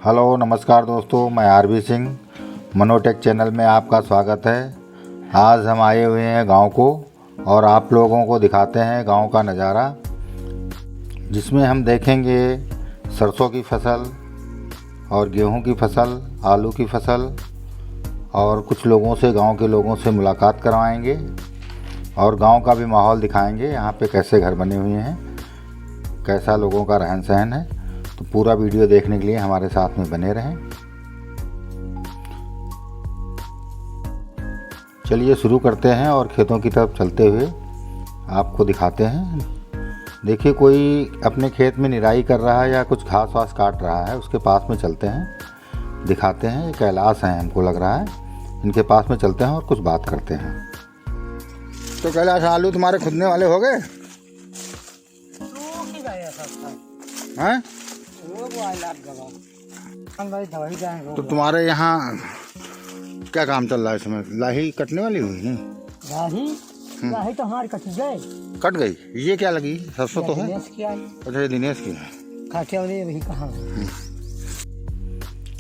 Hello नमस्कार दोस्तों, मैं आरबी सिंह, मनोटेक चैनल में आपका स्वागत है। आज हम आए हुए हैं गांव को और आप लोगों को दिखाते हैं गांव का नज़ारा, जिसमें हम देखेंगे सरसों की फसल और गेहूं की फसल, आलू की फसल और कुछ लोगों से, गांव के लोगों से मुलाकात करवाएंगे और गांव का भी माहौल दिखाएंगे। यहाँ पे कैसे घर बने हुए हैं, कैसा लोगों का रहन सहन है। तो पूरा वीडियो देखने के लिए हमारे साथ में बने रहें। चलिए शुरू करते हैं और खेतों की तरफ चलते हुए आपको दिखाते हैं। देखिए, कोई अपने खेत में निराई कर रहा है या कुछ घास वास काट रहा है, उसके पास में चलते हैं, दिखाते हैं। ये कैलाश हैं, हमको लग रहा है। इनके पास में चलते हैं और कुछ बात करते हैं। तो कैलाश, आलू तुम्हारे खुदने वाले हो गए हैं? तो तुम्हारे यहाँ क्या काम चल रहा है इस समय? लाही कटने वाली हुई नहीं? लाही तो हमारी कट गए। कट गई? ये क्या लगी? सरसों तो है। अच्छा, ये दिनेश की है। काटे वही कहाँ है?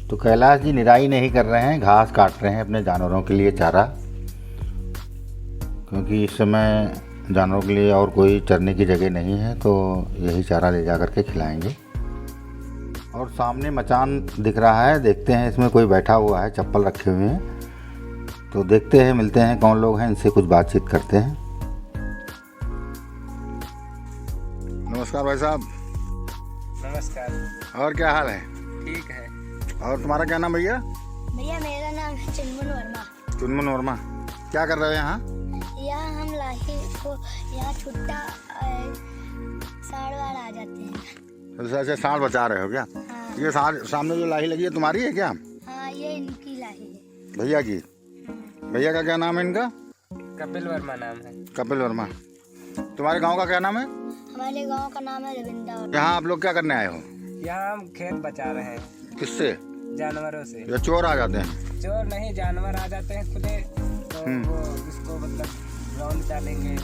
तो कैलाश जी निराई नहीं कर रहे हैं, घास काट रहे हैं अपने जानवरों के लिए चारा, क्योंकि इस समय जानवरों के लिए और कोई चरने की जगह नहीं है, तो यही चारा ले जा करके खिलाएंगे। और सामने मचान दिख रहा है, देखते हैं इसमें कोई बैठा हुआ है, चप्पल रखे हुए हैं। तो देखते हैं, मिलते हैं कौन लोग हैं, इनसे कुछ बातचीत करते हैं। नमस्कार भाई साहब। नमस्कार। और क्या हाल है? ठीक है। और तुम्हारा क्या नाम भैया? भैया मेरा नाम है चुनमुन वर्मा। चुनमुन वर्मा। क्या कर रहे हो यहाँ? यहाँ हम लाही को यहाँ छुट्टा साढ़ बार आ जाते हैं। अच्छा, सांड बचा रहे हो क्या? हाँ। ये सामने जो लाही लगी है तुम्हारी है क्या? हाँ, ये इनकी लाही है। भैया की? भैया का क्या नाम है इनका? कपिल वर्मा नाम है। कपिल वर्मा। तुम्हारे गांव का क्या नाम है? हमारे गांव का नाम है रविंदा। यहाँ आप लोग क्या करने आए हो? यहाँ हम खेत बचा रहे हैं। किससे? जानवरों से। या चोर आ जाते हैं? चोर नहीं, जानवर आ जाते हैं खुले, तो वो उसको मतलब ग्राउंड डालेंगे।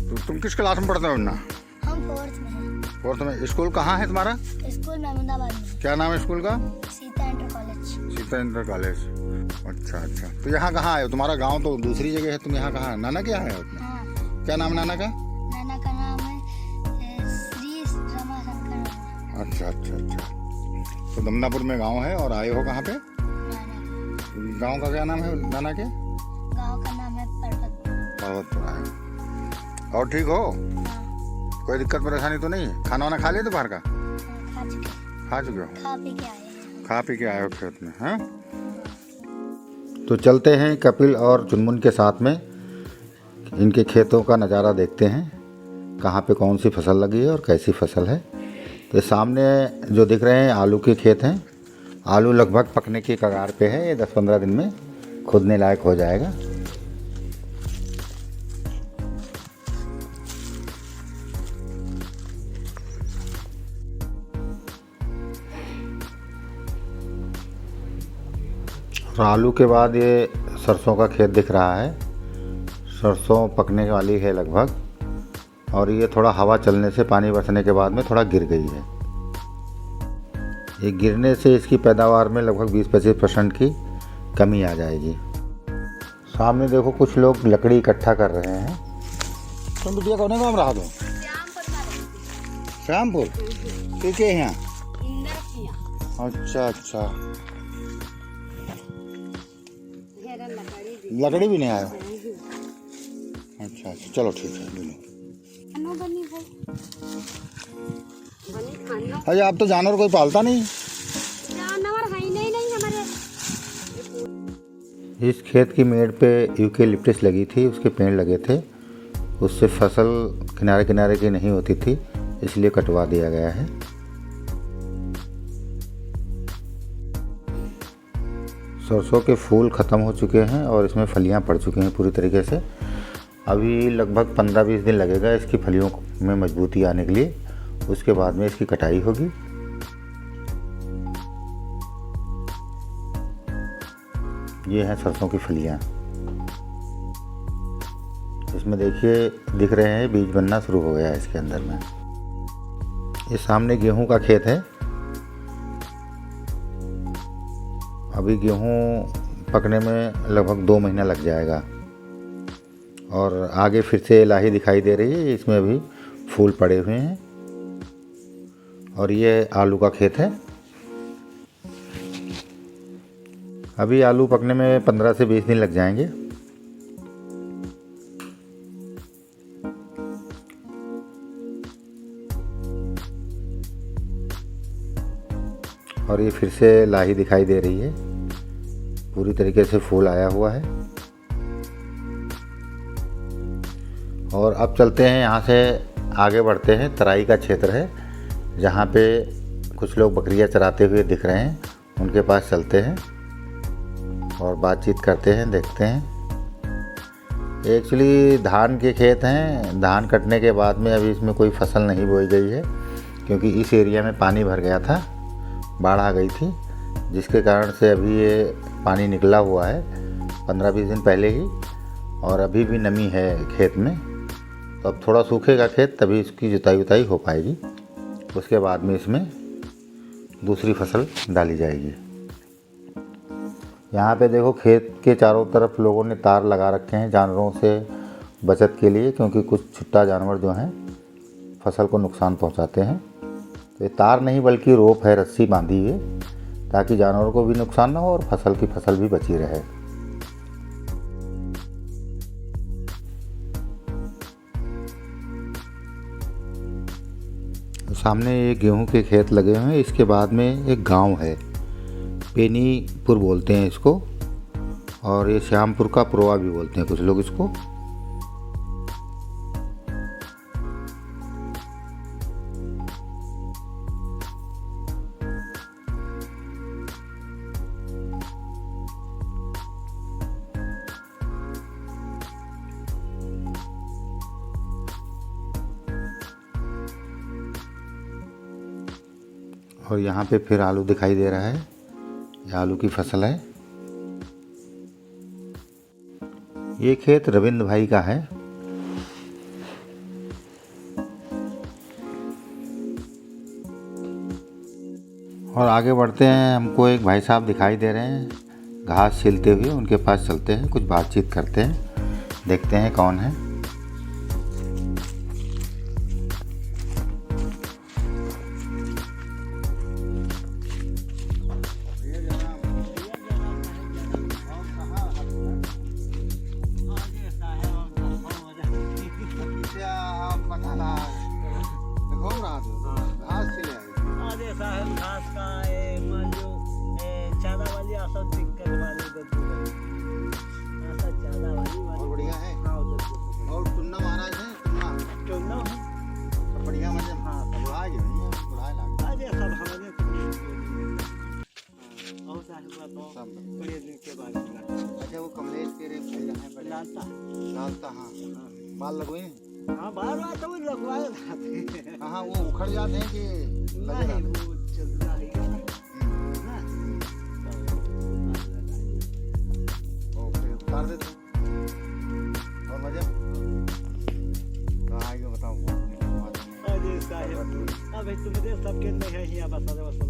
तो तुम किस क्लास में पढ़ते हो ना? हम फोर्थ में हैं। फोर्थ में। स्कूल कहाँ है तुम्हारा? स्कूल महमूदाबाद में। क्या नाम है स्कूल का? Sita inter college. Sita inter college. अच्छा अच्छा। तो यहाँ कहाँ आए हो? तुम्हारा गांव तो दूसरी जगह है, तुम यहाँ कहाँ? नाना क्या है उसमें? हाँ। क्या नाम नाना का? नाना का नाम है श्री रमाशंकर। अच्छा अच्छा अच्छा। तो दमनापुर में गांव है और आए हो कहाँ पे? नाना गांव का क्या नाम है नाना के? गांव का नाम है पर्वतपुरा है। और ठीक हो? हाँ। कोई दिक्कत परेशानी तो नहीं है? खाना वाना खा लिया दोपहर का? खा चुके। खा चुके हो? खा पी के आए हैं। खा पी के आए हो खेत में, हैं? तो चलते हैं कपिल और चुनमुन के साथ में, इनके खेतों का नज़ारा देखते हैं, कहाँ पे कौन सी फसल लगी है और कैसी फसल है। तो सामने जो दिख रहे हैं आलू के खेत हैं। आलू लगभग पकने की कगार पे है, ये 10-15 दिन में खुदने लायक हो जाएगा। और आलू के बाद ये सरसों का खेत दिख रहा है। सरसों पकने वाली है लगभग, और ये थोड़ा हवा चलने से, पानी बरसने के बाद में थोड़ा गिर गई है। ये गिरने से इसकी पैदावार में लगभग 20-25% की कमी आ जाएगी। सामने देखो, कुछ लोग लकड़ी इकट्ठा कर रहे हैं। तुम बिटिया कौन काम रहा? दो श्यामपुर ठीक है यहाँ। अच्छा अच्छा। लकड़ी भी नहीं आया? अच्छा अच्छा, चलो ठीक है। अरे आप तो जानवर कोई पालता नहीं? जानवर है नहीं हमारे। इस खेत की मेड़ पे यूकेलिप्टस लगी थी, उसके पेड़ लगे थे, उससे फसल किनारे किनारे की नहीं होती थी, इसलिए कटवा दिया गया है। सरसों के फूल ख़त्म हो चुके हैं और इसमें फलियां पड़ चुकी हैं पूरी तरीके से। अभी लगभग 15-20 दिन लगेगा इसकी फलियों में मजबूती आने के लिए, उसके बाद में इसकी कटाई होगी। ये हैं सरसों की फलियां। इसमें देखिए दिख रहे हैं बीज बनना शुरू हो गया है इसके अंदर में। ये सामने गेहूं का खेत है अभी गेहूँ पकने में लगभग 2 महीना लग जाएगा। और आगे फिर से लाही दिखाई दे रही है, इसमें अभी फूल पड़े हुए हैं। और ये आलू का खेत है। अभी आलू पकने में 15 से 20 दिन लग जाएंगे। और ये फिर से लाही दिखाई दे रही है, पूरी तरीके से फूल आया हुआ है। और अब चलते हैं, यहाँ से आगे बढ़ते हैं। तराई का क्षेत्र है जहाँ पे कुछ लोग बकरियाँ चराते हुए दिख रहे हैं, उनके पास चलते हैं और बातचीत करते हैं, देखते हैं। एक्चुअली धान के खेत हैं। धान कटने के बाद में अभी इसमें कोई फसल नहीं बोई गई है, क्योंकि इस एरिया में पानी भर गया था, बाढ़ आ गई थी, जिसके कारण से अभी ये पानी निकला हुआ है 15-20 दिन पहले ही। और अभी भी नमी है खेत में, तो अब थोड़ा सूखेगा खेत, तभी इसकी जुताई उताई हो पाएगी। उसके बाद में इसमें दूसरी फसल डाली जाएगी। यहाँ पे देखो, खेत के चारों तरफ लोगों ने तार लगा रखे हैं जानवरों से बचत के लिए, क्योंकि कुछ छुट्टा जानवर जो हैं फसल को नुकसान पहुँचाते हैं। तो ये तार नहीं बल्कि रोप है, रस्सी बांधी हुई, ताकि जानवरों को भी नुकसान ना हो और फसल की फसल भी बची रहे। सामने ये गेहूं के खेत लगे हुए हैं। इसके बाद में एक गांव है, पेनीपुर बोलते हैं इसको, और ये श्यामपुर का पुरवा भी बोलते हैं कुछ लोग इसको। और यहाँ पे फिर आलू दिखाई दे रहा है, ये आलू की फसल है। ये खेत रविंद्र भाई का है। और आगे बढ़ते हैं, हमको एक भाई साहब दिखाई दे रहे हैं घास छीलते हुए, उनके पास चलते हैं, कुछ बातचीत करते हैं, देखते हैं कौन है। घास का मान लो चारा वाली आशा दिक्कत वाली आशा चारा वाली और बढ़िया है। हाँ उधर और टुन्ना महाराज है, चुनना सब बढ़िया मजे। हाँ बुलाए जो नहीं है, बुलाए लागे। अरे सब हमारे और साहिब तो बड़े दिन के बाद अच्छा, वो कमलेश के रे भाई रहे बड़े लालता। हाँ बाल लगवाए हैं। हाँ बार बार तो लगवाए हाँ, वो उखड़ जाते हैं कि नहीं, वो चलता है ओके, उतार देते और मजा। कहाँ आएगा बताओ। अरे साहिब अब तुम्हारे सबके नहीं है यहाँ बस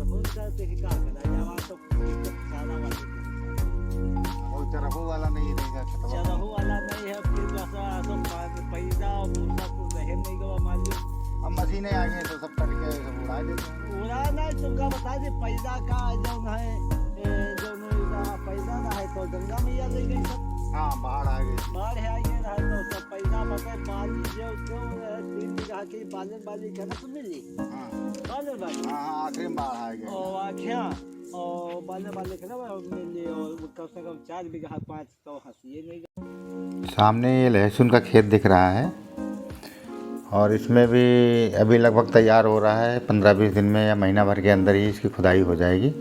फोन करते ही कहाँ करा जावा तो सारा वाला और चरखो वाला नहीं रहेगा, चरहू वाला नहीं है, फिर जैसा तो पैदा और भूसा कुछ रहे नहीं गवा मान लो। अब मशीनें आ गई तो सब कट के सब उड़ा देते हैं। पूरा नहीं तुमका बता दे पैदा का जो है जो पैदा ना है तो गंगा मैया ले गई सब। हाँ, बाढ़ आ गई। बाढ़ है ये रहा तो सब पैदा बगैर पानी जो 3 बीघा की बालन वाली कहना तो मिली। हाँ बालन वाली हाँ, आखिरी में बाढ़ आ गई। और आख्या और बालन वाले कहना मिली और कम से कम 4 बीघा 5 तो हंसी नहीं। सामने ये लहसुन का खेत दिख रहा है, और इसमें भी अभी लगभग तैयार हो रहा है। 15-20 दिन में या महीना भर के अंदर ही इसकी खुदाई हो जाएगी।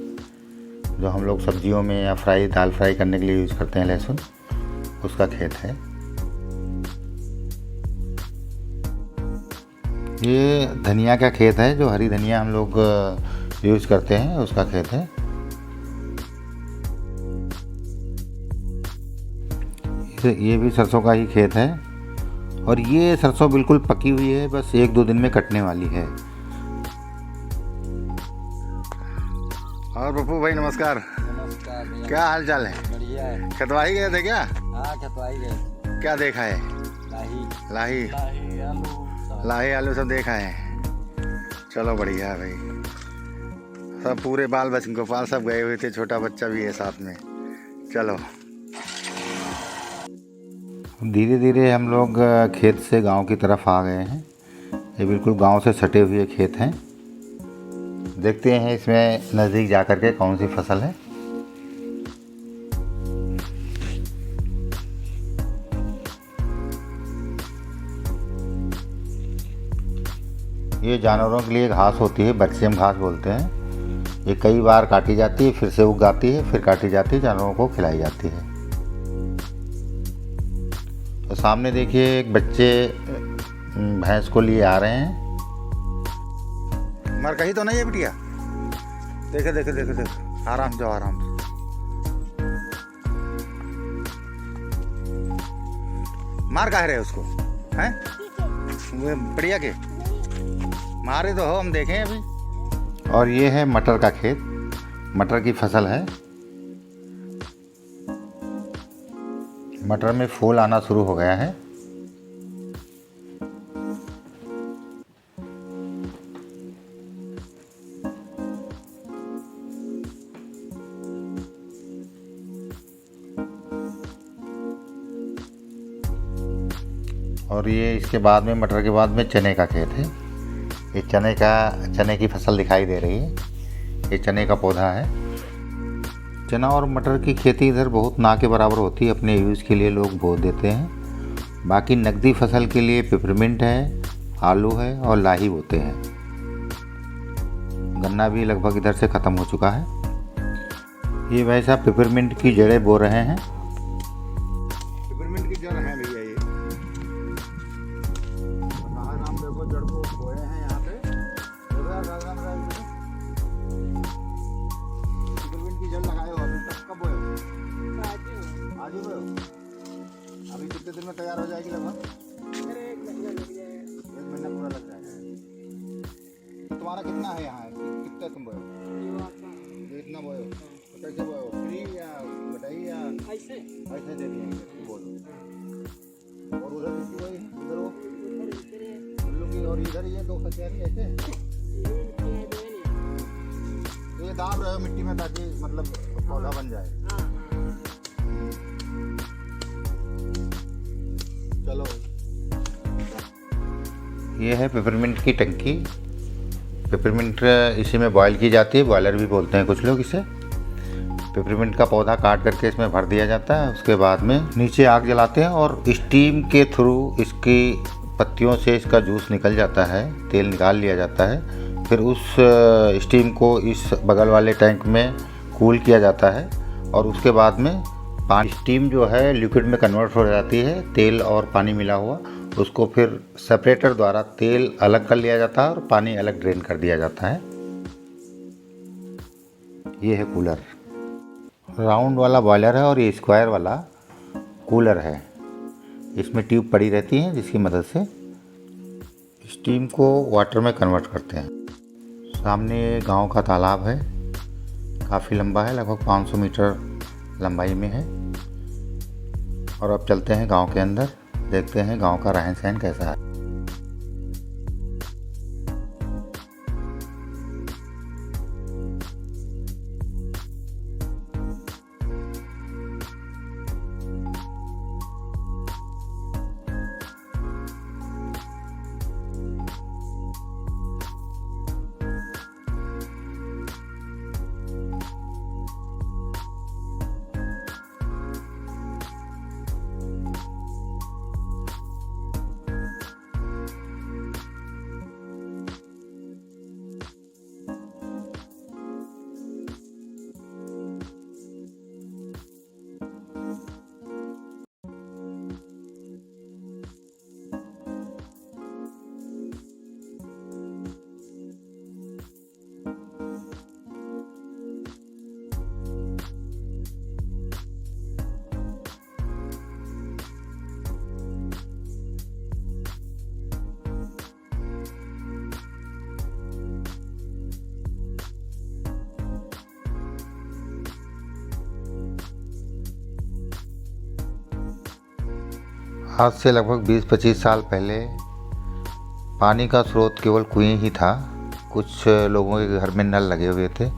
जो हम लोग सब्जियों में या दाल फ्राई करने के लिए यूज़ करते हैं लहसुन, उसका खेत है। ये धनिया का खेत है, जो हरी धनिया हम लोग यूज़ करते हैं, उसका खेत है। ये भी सरसों का ही खेत है, और ये सरसों बिल्कुल पकी हुई है, बस 1-2 दिन में कटने वाली है। और पप्पू भाई नमस्कार। नमस्कार भैया। क्या हाल चाल है? बढ़िया है। खतवाई गए थे क्या? हाँ खतवाई गए। क्या देखा है? लाही लाही लाही आलू सब देखा है। चलो बढ़िया है भाई। सब पूरे बाल बच्चन गोपाल सब गए हुए थे, छोटा बच्चा भी है साथ में। चलो धीरे धीरे हम लोग खेत से गांव की तरफ आ गए हैं। ये बिल्कुल गांव से सटे हुए खेत हैं। देखते हैं इसमें नज़दीक जा कर के कौन सी फसल है। ये जानवरों के लिए घास होती है, बरसीम घास बोलते हैं। ये कई बार काटी जाती है, फिर से उग जाती है, फिर काटी जाती है, जानवरों को खिलाई जाती है। तो सामने देखिए एक बच्चे भैंस को लिए आ रहे हैं। मर कहीं तो नहीं है बिटिया? देखे देखे देखे देखे, आराम जाओ आराम से। मार काहे रहे उसको हैं? वो बढ़िया के मारे तो हो, हम देखें अभी। और ये है मटर का खेत, मटर की फसल है। मटर में फूल आना शुरू हो गया है। और ये इसके बाद में, मटर के बाद में चने का खेत है। ये चने की फसल दिखाई दे रही है। ये चने का पौधा है। चना और मटर की खेती इधर बहुत ना के बराबर होती है। अपने यूज़ के लिए लोग बो देते हैं। बाकी नकदी फसल के लिए पिपरमिंट है, आलू है और लाही बोते हैं। गन्ना भी लगभग इधर से ख़त्म हो चुका है। ये भाई साहब पिपरमिंट की जड़ें बो रहे हैं। पिपरमिंट की जड़ है भैया ये। नाम देखो, जड़ को बोए हैं यहाँ पे। पिपरमिंट की जड़ लगाए हो अभी तक? कब बोए हो? आज ही बोए हो? अभी कितने दिन में तैयार हो जाएगी लगभग? 1 महीना पूरा लग जाएगा। तुम्हारा कितना है यहाँ? कितने तुम बोए हो? ये इतना बोए हो? तो कैसे बोए हो? फ्री या बटाई या ऐसे दे दिए? बोलो। और उधर किसकी बोई है? उधर वो उल्लू की, और इधर ये 2 खतियारी ऐसे ये दाब रहे हो मिट्टी में ताकि मतलब पौधा बन जाए। चलो ये है पिपरमिंट की टंकी। पिपरमिंट इसी में बॉयल की जाती है, बॉयलर भी बोलते हैं कुछ लोग इसे। पिपरमिंट का पौधा काट करके इसमें भर दिया जाता है। उसके बाद में नीचे आग जलाते हैं और स्टीम के थ्रू इसकी पत्तियों से इसका जूस निकल जाता है, तेल निकाल लिया जाता है। फिर उस स्टीम को इस बगल वाले टैंक में कूल किया जाता है और उसके बाद में पानी, स्टीम जो है लिक्विड में कन्वर्ट हो जाती है, तेल और पानी मिला हुआ। उसको फिर सेपरेटर द्वारा तेल अलग कर लिया जाता है और पानी अलग ड्रेन कर दिया जाता है। ये है कूलर। राउंड वाला बॉयलर है और ये स्क्वायर वाला कूलर है। इसमें ट्यूब पड़ी रहती है जिसकी मदद से स्टीम को वाटर में कन्वर्ट करते हैं। सामने गांव का तालाब है, काफ़ी लंबा है, लगभग 500 मीटर लंबाई में है। और अब चलते हैं गांव के अंदर, देखते हैं गांव का रहन सहन कैसा है। आज से लगभग 20-25 साल पहले पानी का स्रोत केवल कुएं ही था। कुछ लोगों के घर में नल लगे हुए थे।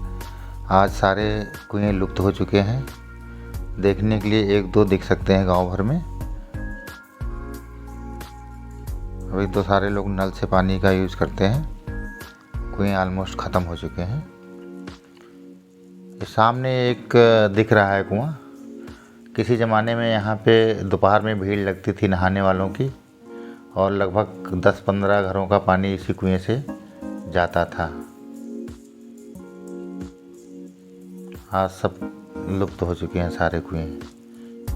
आज सारे कुएं लुप्त हो चुके हैं। देखने के लिए 1-2 दिख सकते हैं गांव भर में। अभी तो सारे लोग नल से पानी का यूज़ करते हैं। कुएं ऑलमोस्ट ख़त्म हो चुके हैं। सामने एक दिख रहा है कुआं। किसी ज़माने में यहाँ पे दोपहर में भीड़ लगती थी नहाने वालों की, और लगभग 10-15 घरों का पानी इसी कुएं से जाता था। आज सब लुप्त हो चुके हैं सारे कुएं।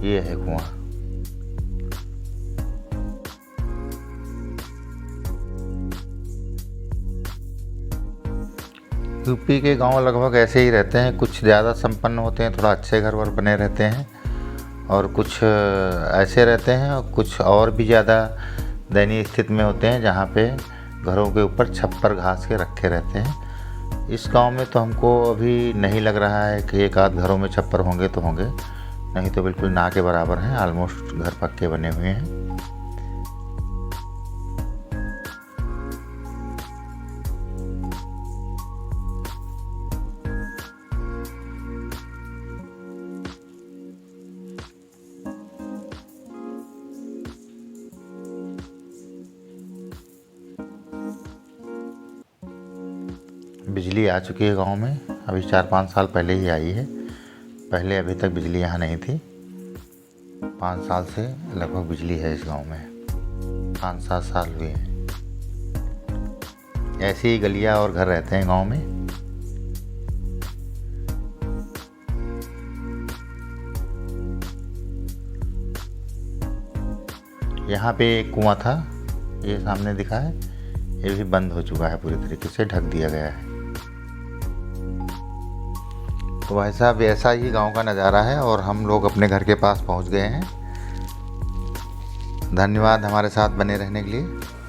ये है कुआं। यूपी के गांव लगभग ऐसे ही रहते हैं। कुछ ज़्यादा संपन्न होते हैं, थोड़ा अच्छे घर वर बने रहते हैं, और कुछ ऐसे रहते हैं, और कुछ और भी ज़्यादा दयनीय स्थिति में होते हैं जहाँ पे घरों के ऊपर छप्पर घास के रखे रहते हैं। इस गांव में तो हमको अभी नहीं लग रहा है कि एक आध घरों में छप्पर होंगे तो होंगे, नहीं तो बिल्कुल ना के बराबर हैं। ऑलमोस्ट घर पक्के बने हुए हैं। बिजली आ चुकी है गांव में। अभी 4-5 साल पहले ही आई है। पहले अभी तक बिजली यहाँ नहीं थी। 5 साल से लगभग बिजली है इस गांव में। 5-7 साल हुए हैं। ऐसी ही गलियाँ और घर रहते हैं गांव में। यहाँ पे एक कुआं था, ये सामने दिखा है, ये भी बंद हो चुका है, पूरी तरीके से ढक दिया गया है। तो भाई साहब, ऐसा ही गांव का नज़ारा है, और हम लोग अपने घर के पास पहुंच गए हैं। धन्यवाद हमारे साथ बने रहने के लिए।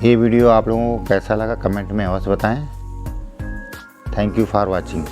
ये वीडियो आप लोगों को कैसा लगा कमेंट में अवश्य बताएं। Thank you for watching.